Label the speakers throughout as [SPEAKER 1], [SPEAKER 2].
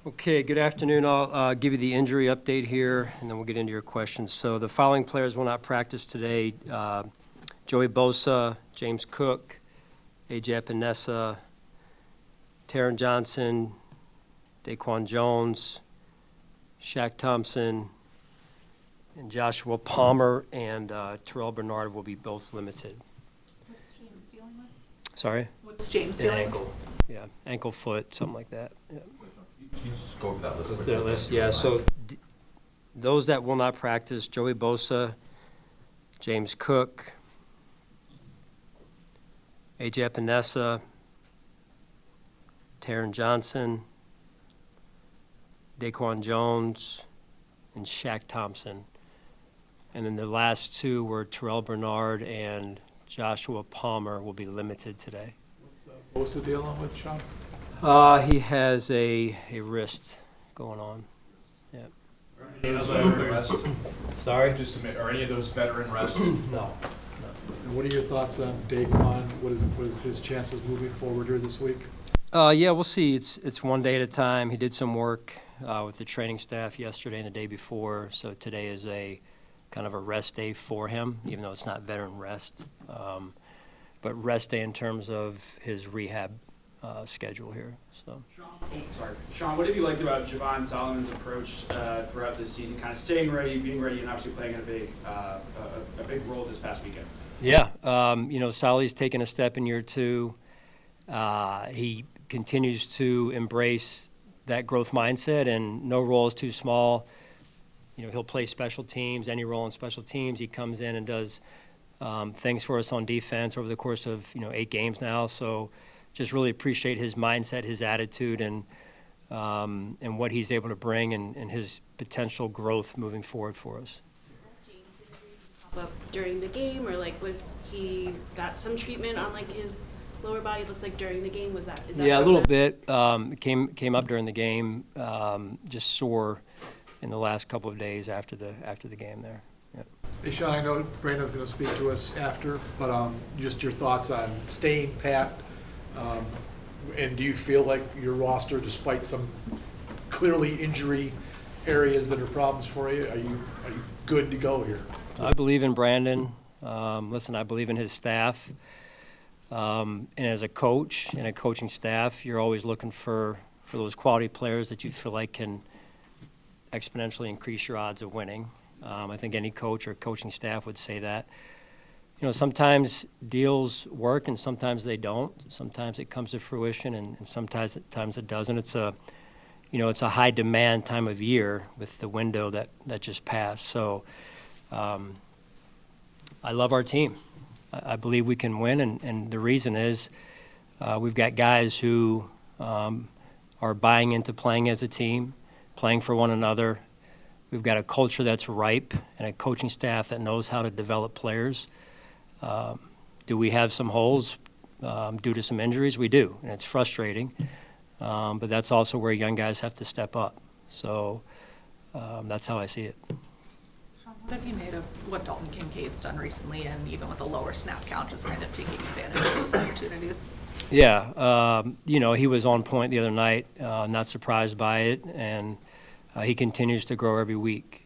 [SPEAKER 1] Okay, good afternoon. I'll give you the injury update here, and then we'll get into your questions. So the following players will not practice today. Joey Bosa, James Cook, A.J. Epinesa, Taron Johnson, Daquan Jones, Shaq Thompson, and Joshua Palmer, and Terrell Bernard will be both limited.
[SPEAKER 2] What's James dealing with?
[SPEAKER 1] Sorry?
[SPEAKER 2] What's James
[SPEAKER 1] An
[SPEAKER 2] dealing with?
[SPEAKER 1] ankle. Yeah, ankle, foot, something like that. Yeah.
[SPEAKER 3] Can you just go over that list?
[SPEAKER 1] That's
[SPEAKER 3] quickly?
[SPEAKER 1] their list, yeah. So those that will not practice: Joey Bosa, James Cook, A.J. Epinesa, Taron Johnson, Daquan Jones, and Shaq Thompson. And then the last two were Terrell Bernard and Joshua Palmer will be limited today.
[SPEAKER 4] What's the deal with Sean?
[SPEAKER 1] He has a wrist going on. Yeah.
[SPEAKER 5] Are any of those veteran rest?
[SPEAKER 1] Sorry?
[SPEAKER 5] Just to make, are any of those veteran rest?
[SPEAKER 1] No.
[SPEAKER 4] And what are your thoughts on Daquan? What is his chances moving forward here this week?
[SPEAKER 1] Yeah, we'll see. It's one day at a time. He did some work with the training staff yesterday and the day before, so today is a kind of a rest day for him, even though it's not veteran rest. But rest day in terms of his rehab schedule here. So.
[SPEAKER 6] Sean, what have you liked about Javon Solomon's approach throughout this season? Kind of staying ready, being ready, and obviously playing a big role this past weekend.
[SPEAKER 1] Yeah, Solly's taken a step in year two. He continues to embrace that growth mindset, and no role is too small. He'll play special teams, any role in special teams. He comes in and does things for us on defense over the course of 8 games now. So just really appreciate his mindset, his attitude, and what he's able to bring and his potential growth moving forward for us.
[SPEAKER 7] James pop up during the game, or was he got some treatment on his lower body? It looked like during the game. Is that
[SPEAKER 1] yeah, a little bit. Came up during the game, just sore in the last couple of days after the game there. Yep.
[SPEAKER 4] Hey, Sean, I know Brandon's going to speak to us after, but just your thoughts on staying pat. And do you feel like your roster, despite some clearly injury areas that are problems for you, are you good to go here?
[SPEAKER 1] I believe in Brandon. Listen, I believe in his staff. And as a coach and a coaching staff, you're always looking for those quality players that you feel like can exponentially increase your odds of winning. I think any coach or coaching staff would say that. Sometimes deals work and sometimes they don't. Sometimes it comes to fruition and sometimes it doesn't. It's a high demand time of year with the window that just passed. So I love our team. I believe we can win, and the reason is we've got guys who are buying into playing as a team, playing for one another. We've got a culture that's ripe and a coaching staff that knows how to develop players. Do we have some holes due to some injuries? We do, and it's frustrating. But that's also where young guys have to step up. So that's how I see it.
[SPEAKER 2] What have you made of what Dalton Kincaid's done recently, and even with a lower snap count, just kind of taking advantage of those opportunities?
[SPEAKER 1] Yeah, he was on point the other night. Not surprised by it, and he continues to grow every week.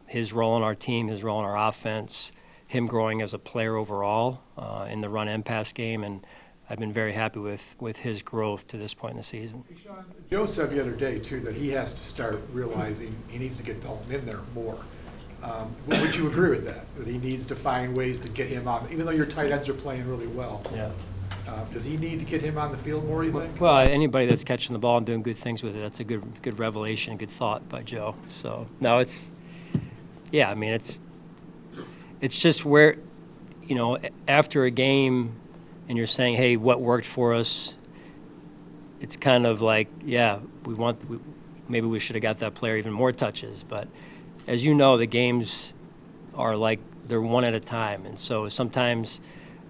[SPEAKER 1] His role in our team, his role in our offense, him growing as a player overall in the run and pass game, and I've been very happy with his growth to this point in the season.
[SPEAKER 4] Hey, Sean, Joe said the other day, too, that he has to start realizing he needs to get Dalton in there more. Would you agree with that he needs to find ways to get him on, even though your tight ends are playing really well?
[SPEAKER 1] Yeah.
[SPEAKER 4] Does he need to get him on the field more, you think?
[SPEAKER 1] Well, anybody that's catching the ball and doing good things with it, that's a good revelation, good thought by Joe. So, no, it's just where, after a game and you're saying, hey, what worked for us, it's kind of like, yeah, maybe we should have got that player even more touches. But as you know, the games are they're one at a time. And so sometimes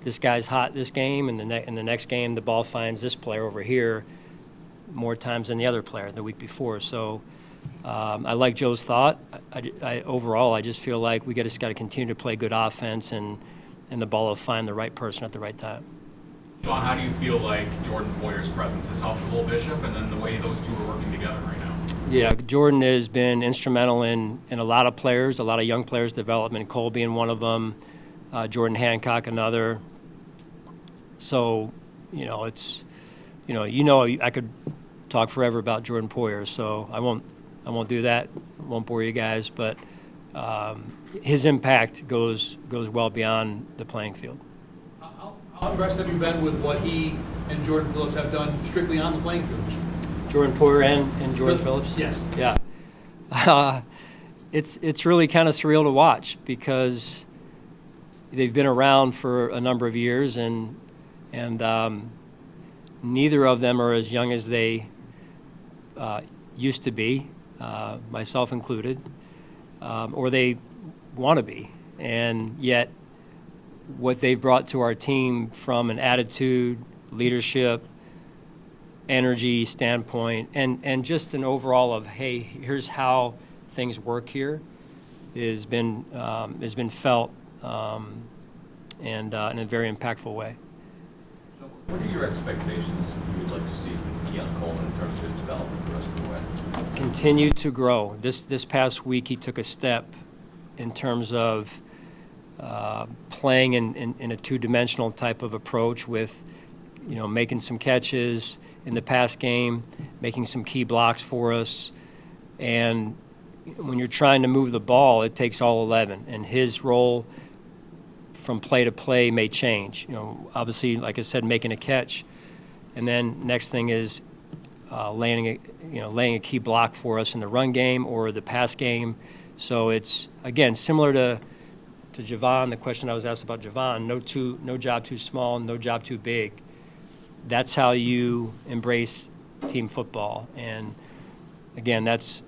[SPEAKER 1] this guy's hot this game, and the next game the ball finds this player over here more times than the other player the week before. So I like Joe's thought. Overall, I just feel like we just got to continue to play good offense, and the ball will find the right person at the right time.
[SPEAKER 5] Sean, how do you feel like Jordan Poyer's presence has helped with Will Bishop and then the way those two are working together right now?
[SPEAKER 1] Yeah, Jordan has been instrumental in a lot of players, a lot of young players' development. Cole being one of them, Jordan Hancock another. So, it's, I could talk forever about Jordan Poyer, so I won't do that. I won't bore you guys, but his impact goes well beyond the playing field.
[SPEAKER 8] How impressed have you been with what he and Jordan Phillips have done strictly on the playing field?
[SPEAKER 1] Jordan Poyer and Jordan Phillips?
[SPEAKER 8] Yes.
[SPEAKER 1] Yeah. It's really kind of surreal to watch because they've been around for a number of years and neither of them are as young as they used to be, myself included, or they want to be. And yet what they've brought to our team from an attitude, leadership, energy standpoint, and just an overall of, hey, here's how things work here, has been felt and in a very impactful way.
[SPEAKER 3] So what are your expectations you would like to see from Keon Coleman in terms of his development the rest of the way?
[SPEAKER 1] Continue to grow. This past week he took a step in terms of playing in a two-dimensional type of approach with, making some catches in the pass game, making some key blocks for us. And when you're trying to move the ball, it takes all 11. And his role from play to play may change. Obviously, like I said, making a catch. And then next thing is laying a key block for us in the run game or the pass game. So it's, again, similar to Javon, the question I was asked about Javon, no job too small, no job too big. That's how you embrace team football. And again, that's,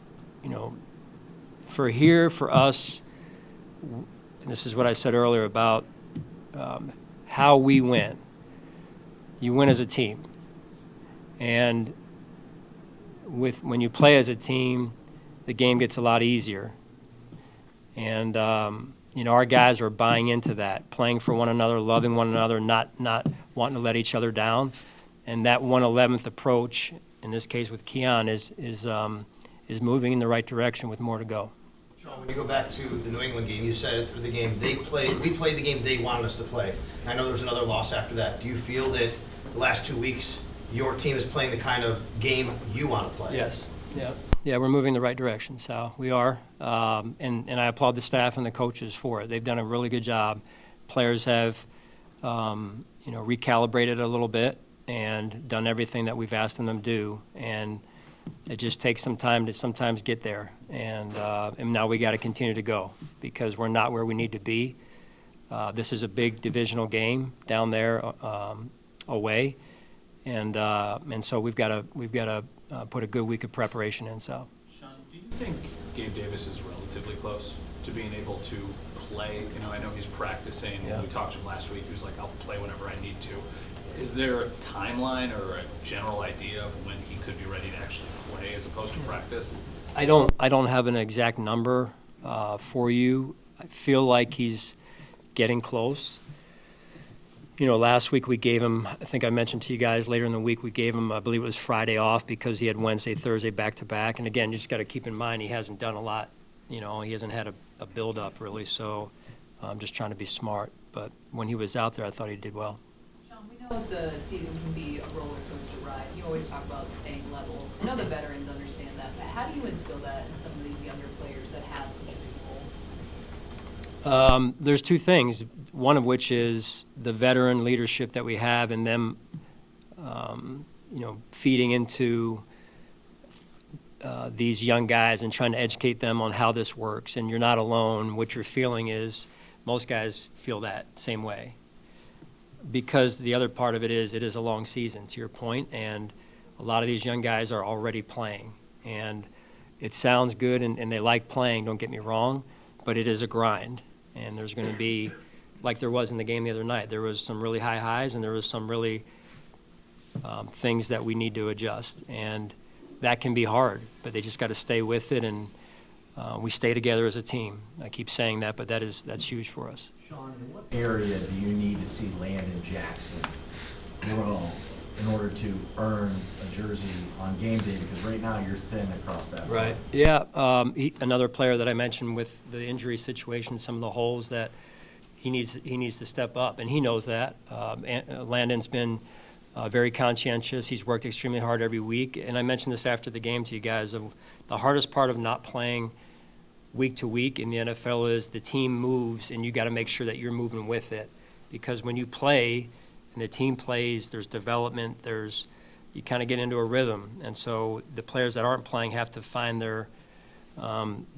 [SPEAKER 1] for us, and this is what I said earlier about how we win. You win as a team. And when you play as a team, the game gets a lot easier. And, our guys are buying into that, playing for one another, loving one another, not wanting to let each other down. And that 1/11th approach, in this case with Keon, is moving in the right direction with more to go.
[SPEAKER 9] Sean, when you go back to the New England game, you said it through the game, we played the game they wanted us to play. And I know there was another loss after that. Do you feel that the last 2 weeks your team is playing the kind of game you want to play?
[SPEAKER 1] Yes. Yeah, we're moving in the right direction, Sal. We are. And I applaud the staff and the coaches for it. They've done a really good job. Players have, recalibrated a little bit and done everything that we've asked them to do. And it just takes some time to sometimes get there. And now we got to continue to go because we're not where we need to be. This is a big divisional game down there away. And so we've got to put a good week of preparation in. So,
[SPEAKER 10] Sean, do you think Gabe Davis is relatively close to being able to play? I know he's practicing.
[SPEAKER 1] Yeah.
[SPEAKER 10] We talked to him last week. He was like, "I'll play whenever I need to." Is there a timeline or a general idea of when he could be ready to actually play as opposed to practice?
[SPEAKER 1] I don't have an exact number for you. I feel like he's getting close. Last week we gave him, I think I mentioned to you guys later in the week, we gave him, I believe it was Friday off because he had Wednesday, Thursday back-to-back. And again, you just got to keep in mind he hasn't done a lot. He hasn't had a build-up really, so I'm just trying to be smart. But when he was out there, I thought he did well.
[SPEAKER 11] Sean, we know the season can be a roller coaster ride. You always talk about staying level. I know the veterans understand that, but how do you instill that in some of these younger players that have such a big role?
[SPEAKER 1] There's two things. One of which is the veteran leadership that we have and them, feeding into these young guys and trying to educate them on how this works. And you're not alone. What you're feeling is most guys feel that same way. Because the other part of it is a long season, to your point, and a lot of these young guys are already playing. And it sounds good and they like playing, don't get me wrong, but it is a grind. And there's going to be, like there was in the game the other night, there was some really high highs and there was some really things that we need to adjust. And that can be hard, but they just got to stay with it, and we stay together as a team. I keep saying that, but that's huge for us.
[SPEAKER 12] Sean, in what area do you need to see Landon Jackson grow in order to earn a jersey on game day? Because right now you're thin across that.
[SPEAKER 1] Right. Yeah. Another player that I mentioned with the injury situation, some of the holes that he needs to step up, and he knows that. Landon's been very conscientious. He's worked extremely hard every week. And I mentioned this after the game to you guys. The hardest part of not playing week to week in the NFL is the team moves, and you got to make sure that you're moving with it. Because when you play and the team plays, there's development, you kind of get into a rhythm. And so the players that aren't playing have to find the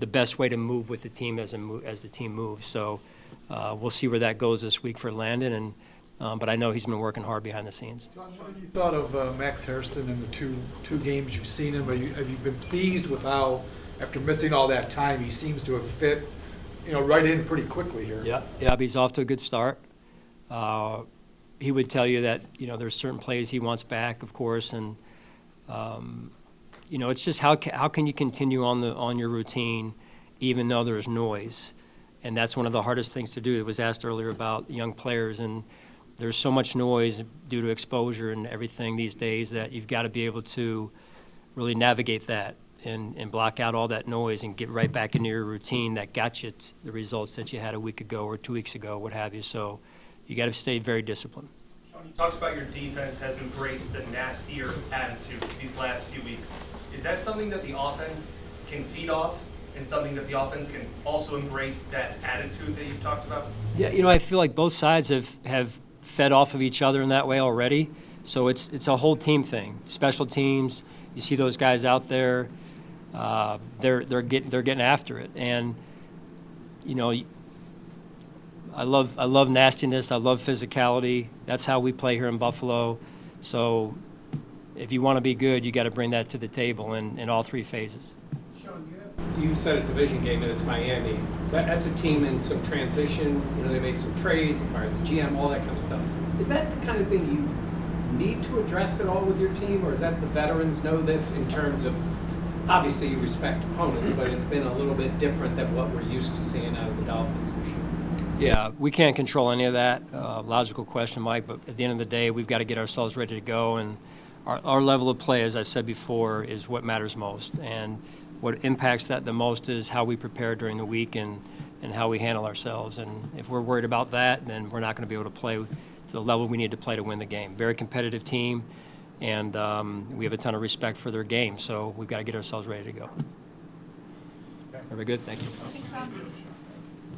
[SPEAKER 1] best way to move with the team as the team moves. So we'll see where that goes this week for Landon, but I know he's been working hard behind the scenes.
[SPEAKER 4] John, what have you thought of Max Hairston in the two games you've seen him? Have you been pleased with how, after missing all that time, he seems to have fit, right in pretty quickly here?
[SPEAKER 1] Yeah, he's off to a good start. He would tell you that there's certain plays he wants back, of course, and it's just how can you continue on your routine even though there's noise, and that's one of the hardest things to do. It was asked earlier about young players, and there's so much noise due to exposure and everything these days that you've got to be able to really navigate that and block out all that noise and get right back into your routine that got you the results that you had a week ago or 2 weeks ago, what have you. So you got to stay very disciplined.
[SPEAKER 13] Sean, you talked about your defense has embraced a nastier attitude these last few weeks. Is that something that the offense can feed off, and something that the offense can also embrace, that attitude that you talked about?
[SPEAKER 1] Yeah, I feel like both sides have fed off of each other in that way already. So it's a whole team thing. Special teams, you see those guys out there, they're getting after it, and I love nastiness. I love physicality. That's how we play here in Buffalo. So if you want to be good, you got to bring that to the table in all three phases.
[SPEAKER 14] Sean, you said a division game and it's Miami. That's a team in some transition. They made some trades, they fired the GM, all that kind of stuff. Is that the kind of thing you need to address at all with your team, or is that the veterans know this in terms of, obviously you respect opponents, but it's been a little bit different than what we're used to seeing out of the Dolphins this year?
[SPEAKER 1] Yeah, we can't control any of that. Logical question, Mike, but at the end of the day, we've got to get ourselves ready to go, and our level of play, as I've said before, is what matters most. And what impacts that the most is how we prepare during the week and how we handle ourselves. And if we're worried about that, then we're not going to be able to play to the level we need to play to win the game. Very competitive team, and we have a ton of respect for their game, so we've got to get ourselves ready to go. Very good. Thank you.